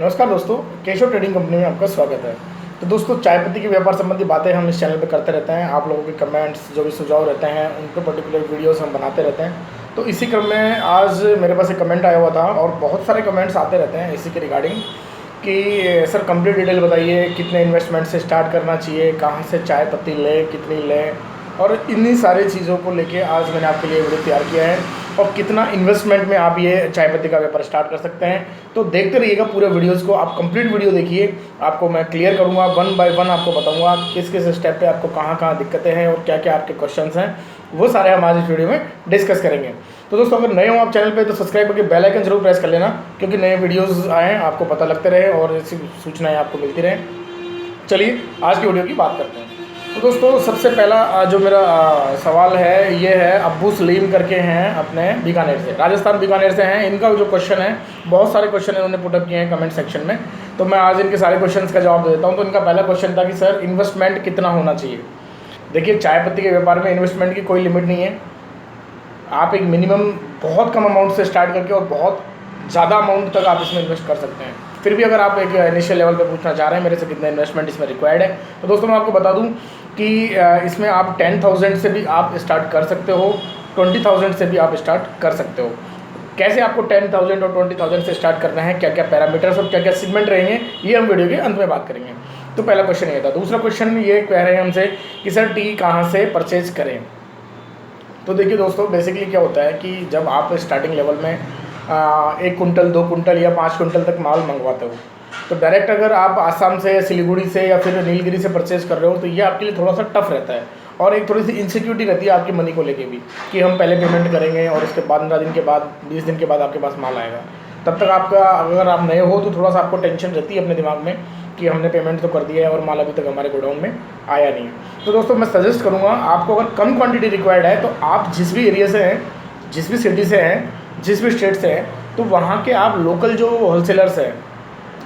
नमस्कार दोस्तों, Keshav trading company में आपका स्वागत है। तो दोस्तों, चाय पत्ती के व्यापार संबंधी बातें हम इस चैनल पे करते रहते हैं। आप लोगों के कमेंट्स जो भी सुझाव रहते हैं उन पर पर्टिकुलर वीडियोस हम बनाते रहते हैं। तो इसी क्रम में आज मेरे पास एक कमेंट आया हुआ था और बहुत सारे कमेंट्स आते रहते हैं इसी के रिगार्डिंग कि सर कंप्लीट डिटेल बताइए, कितने इन्वेस्टमेंट से स्टार्ट करना चाहिए, कहाँ से चाय पत्ती लें, कितनी लें, और इन्हीं सारी चीज़ों को लेके आज मैंने आपके लिए वीडियो तैयार किया है। और कितना इन्वेस्टमेंट में आप ये चाय पत्ती का व्यापार स्टार्ट कर सकते हैं। तो देखते रहिएगा पूरे वीडियोस को, आप कंप्लीट वीडियो देखिए। आपको मैं क्लियर करूँगा, वन बाय वन आपको बताऊँगा किस किस स्टेप पे आपको कहाँ कहाँ दिक्कतें हैं और क्या क्या आपके क्वेश्चंस हैं, वो सारे हम आज इस वीडियो में डिस्कस करेंगे। तो दोस्तों, अगर नए हो आप चैनल पे तो सब्सक्राइब करके बेल आइकन जरूर प्रेस कर लेना, क्योंकि नए वीडियोज़ आएँ आपको पता लगते रहे और ऐसी सूचनाएँ आपको मिलती रहें। चलिए आज की वीडियो की बात करते हैं। तो दोस्तों, सबसे पहला जो मेरा सवाल है ये है, अब्बू सलीम करके हैं अपने बीकानेर से, राजस्थान बीकानेर से हैं। इनका जो क्वेश्चन है, बहुत सारे क्वेश्चन इन्होंने पुटअप किए हैं कमेंट सेक्शन में, तो मैं आज इनके सारे क्वेश्चंस का जवाब दे देता हूं। तो इनका पहला क्वेश्चन था कि सर इन्वेस्टमेंट कितना होना चाहिए। देखिए, चाय पत्ती के व्यापार में इन्वेस्टमेंट की कोई लिमिट नहीं है। आप एक मिनिमम बहुत कम अमाउंट से स्टार्ट करके और बहुत ज़्यादा अमाउंट तक आप इसमें इन्वेस्ट कर सकते हैं। फिर भी अगर आप एक इनिशियल लेवल पे पूछना चाह रहे हैं मेरे से कितना इन्वेस्टमेंट इसमें रिक्वायर्ड है, तो दोस्तों मैं आपको बता दूं कि इसमें आप 10,000 से भी आप स्टार्ट कर सकते हो, 20,000 से भी आप स्टार्ट कर सकते हो। कैसे आपको 10,000 और 20,000 से स्टार्ट करना है, क्या क्या पैरामीटर्स और क्या क्या सेगमेंट रहेंगे, ये हम वीडियो के अंत में बात करेंगे। तो पहला क्वेश्चन ये था। दूसरा क्वेश्चन ये कह रहे हैं हमसे कि सर टी कहाँ से परचेज करें। तो देखिए दोस्तों, बेसिकली क्या होता है कि जब आप स्टार्टिंग लेवल में 1 कुंटल 2 कुंटल या 5 कुंटल तक माल मंगवाते हो, तो डायरेक्ट अगर आप आसाम से या सिलीगुड़ी से या फिर नीलगिरी से परचेज़ कर रहे हो तो ये आपके लिए थोड़ा सा टफ रहता है और एक थोड़ी सी इनसिक्योरिटी रहती है आपकी मनी को लेके भी, कि हम पहले पेमेंट करेंगे और उसके 15 दिन के बाद 20 दिन के बाद आपके पास माल आएगा। तब तक आपका, अगर आप नए हो तो थोड़ा सा आपको टेंशन रहती है अपने दिमाग में कि हमने पेमेंट तो कर दिया है और माल अभी तक हमारे गोडाउन में आया नहीं है। तो दोस्तों, मैं सजेस्ट करूँगा, आपको अगर कम क्वान्टिटी रिक्वायर्ड है तो आप जिस भी एरिया से हैं, जिस भी सिटी से हैं, जिस भी स्टेट से हैं, तो वहाँ के आप लोकल जो होलसेलर्स हैं,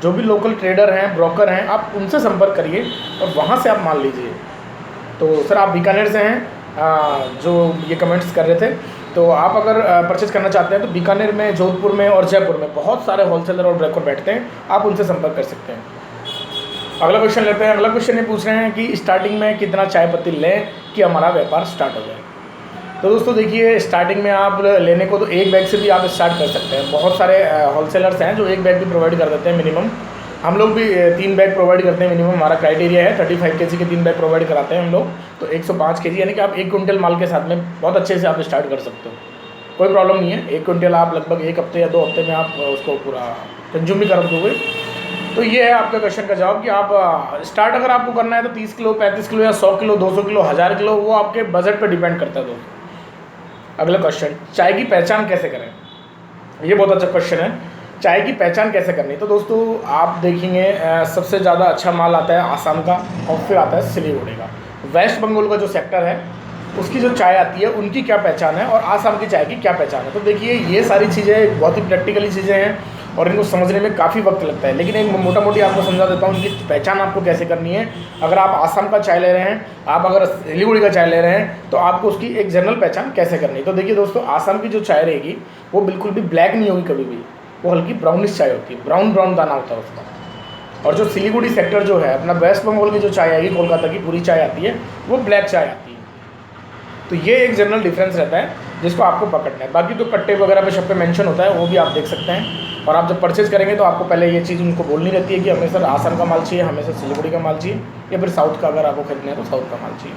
जो भी लोकल ट्रेडर हैं, ब्रोकर हैं, आप उनसे संपर्क करिए और वहाँ से आप माल लीजिए। तो सर आप बीकानेर से हैं जो ये कमेंट्स कर रहे थे, तो आप अगर परचेज़ करना चाहते हैं तो बीकानेर में, जोधपुर में और जयपुर में बहुत सारे होलसेलर और ब्रोकर बैठते हैं, आप उनसे संपर्क कर सकते हैं। अगला क्वेश्चन लेते हैं। अगला क्वेश्चन ये पूछ रहे हैं कि स्टार्टिंग में कितना चाय पत्ती लें कि हमारा व्यापार स्टार्ट हो जाए। तो दोस्तों देखिए, स्टार्टिंग में आप लेने को तो 1 बैग से भी आप स्टार्ट कर सकते हैं। बहुत सारे होलसेलर्स हैं जो 1 बैग भी प्रोवाइड कर देते हैं मिनिमम। हम लोग भी 3 बैग प्रोवाइड करते हैं मिनिमम, हमारा क्राइटेरिया है 35 kg के 3 बैग प्रोवाइड कराते हैं हम लोग। तो 105 kg यानी कि आप 1 कुंटल माल के साथ में बहुत अच्छे से आप स्टार्ट कर सकते हो, कोई प्रॉब्लम नहीं है। 1 कुंटल आप लगभग 1 हफ्ते या 2 हफ्ते में आप उसको पूरा कंज्यूम भी कर दोगे। तो ये है आपका क्वेश्चन का जवाब कि आप स्टार्ट अगर आपको करना है तो 30 किलो, 35 किलो या 100 किलो, 200 किलो, 1000 किलो, वो आपके बजट पर डिपेंड करता है दोस्तों। अगला क्वेश्चन, चाय की पहचान कैसे करें। ये बहुत अच्छा क्वेश्चन है, चाय की पहचान कैसे करनी। तो दोस्तों आप देखेंगे सबसे ज़्यादा अच्छा माल आता है आसाम का और फिर आता है सिलीगुड़ी का। वेस्ट बंगाल का जो सेक्टर है उसकी जो चाय आती है उनकी क्या पहचान है और आसाम की चाय की क्या पहचान है। तो देखिए, ये सारी चीज़ें बहुत ही प्रैक्टिकली चीज़ें हैं और इनको समझने में काफ़ी वक्त लगता है, लेकिन एक मोटा मोटी आपको समझा देता हूँ इनकी पहचान आपको कैसे करनी है। अगर आप आसाम का चाय ले रहे हैं, आप अगर सिलीगुड़ी का चाय ले रहे हैं, तो आपको उसकी एक जनरल पहचान कैसे करनी है। तो देखिए दोस्तों, आसाम की जो चाय रहेगी वो बिल्कुल भी ब्लैक नहीं होगी कभी भी, वो हल्की ब्राउनिश चाय होती है, ब्राउन ब्राउन दाना होता है उसका। और जो सिलीगुड़ी सेक्टर जो है अपना, वेस्ट बंगाल की जो चाय आएगी, कोलकाता की पूरी चाय आती है, वो ब्लैक चाय आती है। तो ये एक जनरल डिफरेंस रहता है जिसको आपको पकड़ना है। बाकी तो कट्टे वगैरह पे शब्द मेंशन होता है, वो भी आप देख सकते हैं। और आप जब परचेज़ करेंगे तो आपको पहले ये चीज़ उनको बोलनी रहती है कि हमें सर आसाम का माल चाहिए, हमें सर सिलीगुड़ी का माल चाहिए, या फिर साउथ का अगर आपको खरीदना है तो साउथ का माल चाहिए।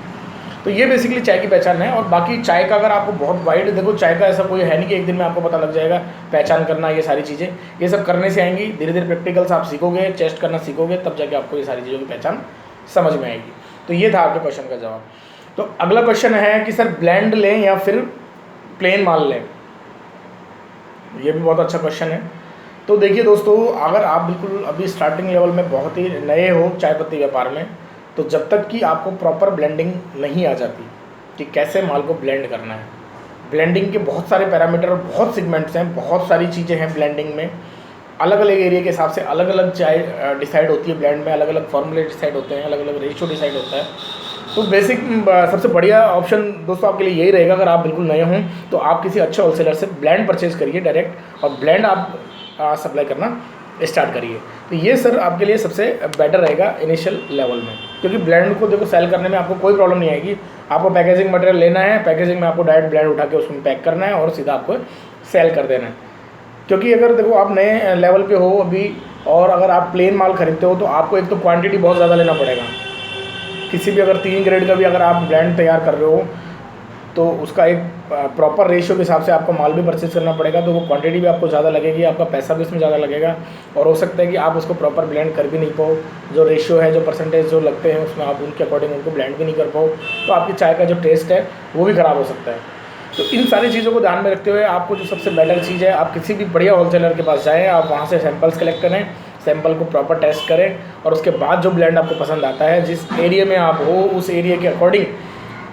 तो ये बेसिकली चाय की पहचान है। और बाकी चाय का अगर आपको बहुत वाइड, देखो चाय का ऐसा कोई है नहीं कि एक दिन में आपको पता लग जाएगा पहचान करना, ये सारी चीज़ें ये सब करने से आएंगी। धीरे धीरे प्रैक्टिकल्स आप सीखोगे, टेस्ट करना सीखोगे, तब जाके आपको ये सारी चीज़ों की पहचान समझ में आएगी। तो ये था आपके क्वेश्चन का जवाब। तो अगला क्वेश्चन है कि सर ब्लेंड लें या फिर प्लेन माल लें। ये भी बहुत अच्छा क्वेश्चन है। तो देखिए दोस्तों, अगर आप बिल्कुल अभी स्टार्टिंग लेवल में बहुत ही नए हो चाय पत्ती व्यापार में, तो जब तक कि आपको प्रॉपर ब्लेंडिंग नहीं आ जाती कि कैसे माल को ब्लेंड करना है, ब्लेंडिंग के बहुत सारे पैरामीटर और बहुत सेगमेंट्स हैं, बहुत सारी चीज़ें हैं ब्लेंडिंग में। अलग अलग एरिया के हिसाब से अलग अलग चाय डिसाइड होती है ब्लेंड में, अलग अलग फॉर्मूले डिसाइड होते हैं, अलग अलग रेशियो डिसाइड होता है। तो बेसिक सबसे बढ़िया ऑप्शन दोस्तों आपके लिए यही रहेगा, अगर आप बिल्कुल नए हों तो आप किसी अच्छे होलसेलर से ब्लेंड परचेज़ करिए डायरेक्ट, और ब्लेंड आप सप्लाई करना स्टार्ट करिए। तो ये सर आपके लिए सबसे बेटर रहेगा इनिशियल लेवल में, क्योंकि ब्लेंड को देखो सेल करने में आपको कोई प्रॉब्लम नहीं आएगी। आपको पैकेजिंग मटेरियल लेना है, पैकेजिंग में आपको डायरेक्ट ब्लेंड उठा के उसमें पैक करना है और सीधा आपको सेल कर देना है। क्योंकि अगर देखो आप नए लेवल पे हो अभी और अगर आप प्लेन माल खरीदते हो तो आपको एक तो क्वांटिटी बहुत ज़्यादा लेना पड़ेगा। किसी भी अगर 3 ग्रेड का भी अगर आप ब्लेंड तैयार कर रहे हो तो उसका एक प्रॉपर रेशियो के हिसाब से आपको माल भी परचेज करना पड़ेगा, तो वो क्वांटिटी भी आपको ज़्यादा लगेगी, आपका पैसा भी उसमें ज़्यादा लगेगा और हो सकता है कि आप उसको प्रॉपर ब्लेंड कर भी नहीं पाओ। जो रेशियो है, जो परसेंटेज जो लगते हैं उसमें आप उनके अकॉर्डिंग उनको ब्लेंड भी नहीं कर पाओ, तो आपकी चाय का जो टेस्ट है वो भी ख़राब हो सकता है। तो इन सारी चीज़ों को ध्यान में रखते हुए आपको जो सबसे बेटर चीज़ है, आप किसी भी बढ़िया होलसेलर के पास जाएँ, आप वहाँ से सैंपल्स कलेक्ट करें, सैंपल को प्रॉपर टेस्ट करें और उसके बाद जो ब्लेंड आपको पसंद आता है, जिस एरिया में आप हो उस एरिया के अकॉर्डिंग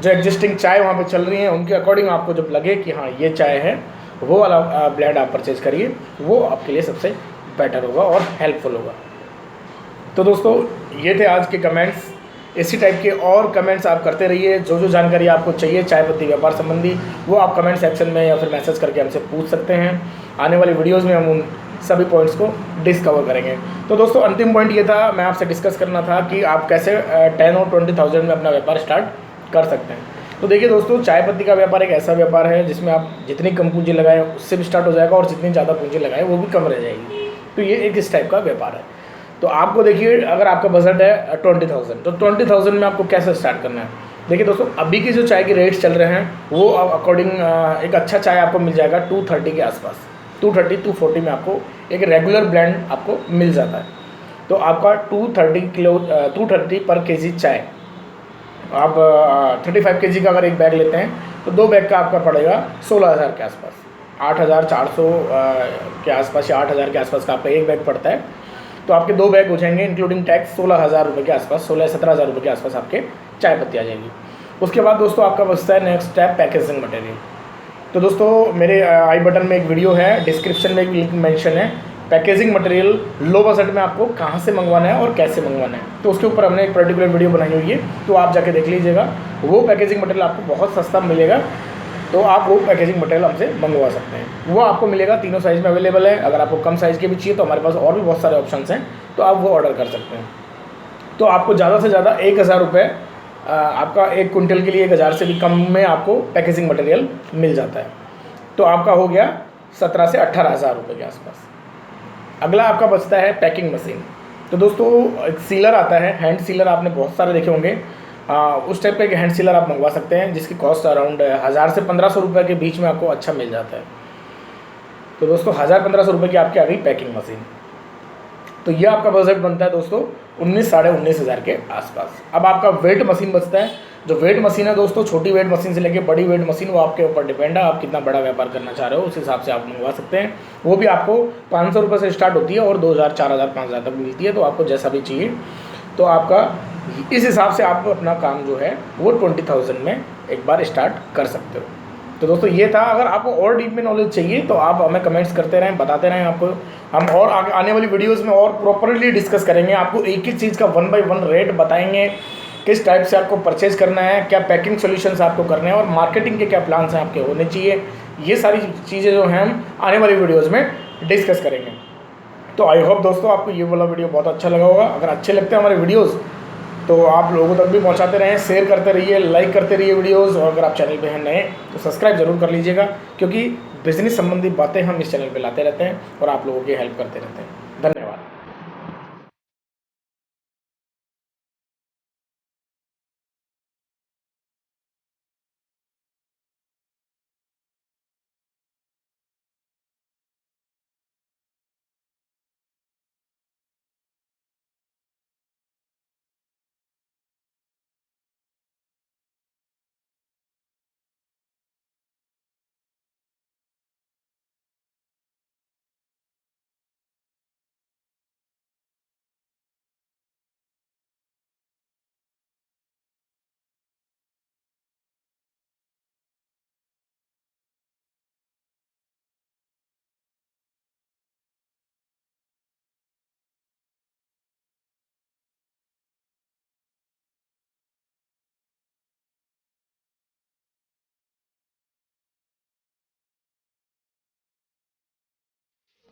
जो एग्जिस्टिंग चाय वहाँ पे चल रही हैं उनके अकॉर्डिंग आपको जब लगे कि हाँ ये चाय है, वो वाला ब्लेंड आप परचेज़ करिए, वो आपके लिए सबसे बेटर होगा और हेल्पफुल होगा। तो दोस्तों ये थे आज के कमेंट्स। इसी टाइप के और कमेंट्स आप करते रहिए। जो जो जानकारी आपको चाहिए चाय पत्ती व्यापार संबंधी वो आप कमेंट सेक्शन में या फिर मैसेज करके हमसे पूछ सकते हैं। आने वाली वीडियोज़ में हम उन सभी पॉइंट्स को डिस्कवर करेंगे। तो दोस्तों अंतिम पॉइंट ये था, मैं आपसे डिस्कस करना था कि आप कैसे 10 और 20,000 में अपना व्यापार स्टार्ट कर सकते हैं। तो देखिए दोस्तों, चाय पत्ती का व्यापार एक ऐसा व्यापार है जिसमें आप जितनी कम पूंजी लगाएं उससे भी स्टार्ट हो जाएगा और जितनी ज़्यादा पूंजी लगाएं वो भी कम रह जाएगी। तो ये एक इस टाइप का व्यापार है। तो आपको देखिए अगर आपका बजट है 20,000 तो 20,000 में आपको कैसे स्टार्ट करना है। देखिए दोस्तों, अभी की जो चाय के रेट्स चल रहे हैं वो अकॉर्डिंग एक अच्छा चाय आपको मिल जाएगा 230 के आसपास। 230-240 में आपको एक रेगुलर ब्लेंड आपको मिल जाता है। तो आपका 230 पर केजी चाय आप 35 केजी का अगर एक बैग लेते हैं तो 2 बैग का आपका पड़ेगा 16,000 के आसपास, 8,400 के आसपास या 8,000 के आसपास का आपका एक बैग पड़ता है। तो आपके 2 बैग हो जाएंगे इंक्लूडिंग टैक्स 16,000 रुपये के आसपास, 16-17,000 रुपये के आसपास आपके चाय पत्ती आ जाएगी। उसके बाद दोस्तों आपका बचता है नेक्स्ट स्टेप पैकेजिंग मटेरियल। तो दोस्तों मेरे आई बटन में एक वीडियो है, डिस्क्रिप्शन में एक लिंक मेंशन है, पैकेजिंग मटेरियल लो बजट में आपको कहाँ से मंगवाना है और कैसे मंगवाना है। तो उसके ऊपर हमने एक पर्टिकुलर वीडियो बनाई हुई है, तो आप जाके देख लीजिएगा। वो पैकेजिंग मटेरियल आपको बहुत सस्ता मिलेगा, तो आप वो पैकेजिंग मटेरियल हमसे मंगवा सकते हैं। वो आपको मिलेगा, तीनों साइज़ में अवेलेबल है। अगर आपको कम साइज़ के भी चाहिए तो हमारे पास और भी बहुत सारे ऑप्शंस हैं, तो आप वो ऑर्डर कर सकते हैं। तो आपको ज़्यादा से ज़्यादा 1,000 रुपये, आपका 1 कुंटल के लिए 1,000 से भी कम में आपको पैकेजिंग मटेरियल मिल जाता है। तो आपका हो गया 17 से 18,000 रुपये के आसपास। अगला आपका बचता है पैकिंग मशीन। तो दोस्तों एक सीलर आता है, हैंड सीलर आपने बहुत सारे देखे होंगे। उस टाइप का एक हैंड सीलर आप मंगवा सकते हैं जिसकी कॉस्ट अराउंड 1,000 से 1,500 रुपये के बीच में आपको अच्छा मिल जाता है। तो दोस्तों 1,000-1,500 रुपये की आपकी आ गई पैकिंग मशीन। तो ये आपका बजट बनता है दोस्तों 19,000-19,500 के आसपास। अब आपका वेट मशीन बचता है। जो वेट मशीन है दोस्तों, छोटी वेट मशीन से लेके बड़ी वेट मशीन, वो आपके ऊपर डिपेंड है, आप कितना बड़ा व्यापार करना चाह रहे हो उस हिसाब से आप मंगवा सकते हैं। वो भी आपको 500 रुपये से स्टार्ट होती है और 2,000, 4,000, 5,000 तक मिलती है। तो आपको जैसा भी चाहिए, तो आपका इस हिसाब से आप अपना काम जो है वो 20,000 में एक बार स्टार्ट कर सकते हो। तो दोस्तों ये था। अगर आपको और डीप में नॉलेज चाहिए तो आप हमें कमेंट्स करते रहें, बताते रहें आपको। हम और आगे आने वाली वीडियोस में और प्रॉपरली डिस्कस करेंगे, आपको एक एक चीज़ का 1 बाय 1 रेट बताएंगे, किस टाइप से आपको परचेज़ करना है, क्या पैकिंग सॉल्यूशंस आपको करने हैं और मार्केटिंग के क्या प्लान्स हैं आपके होने चाहिए। ये सारी चीज़ें जो हैं हम आने वाली वीडियोज़ में डिस्कस करेंगे। तो आई होप दोस्तों आपको ये वाला वीडियो बहुत अच्छा लगा होगा। अगर अच्छे लगते हैं हमारे वीडियोज़ तो आप लोगों तक भी पहुंचाते रहें, शेयर करते रहिए, लाइक करते रहिए वीडियोस। और अगर आप चैनल पे हैं नए तो सब्सक्राइब जरूर कर लीजिएगा, क्योंकि बिज़नेस संबंधी बातें हम इस चैनल पे लाते रहते हैं और आप लोगों की हेल्प करते रहते हैं।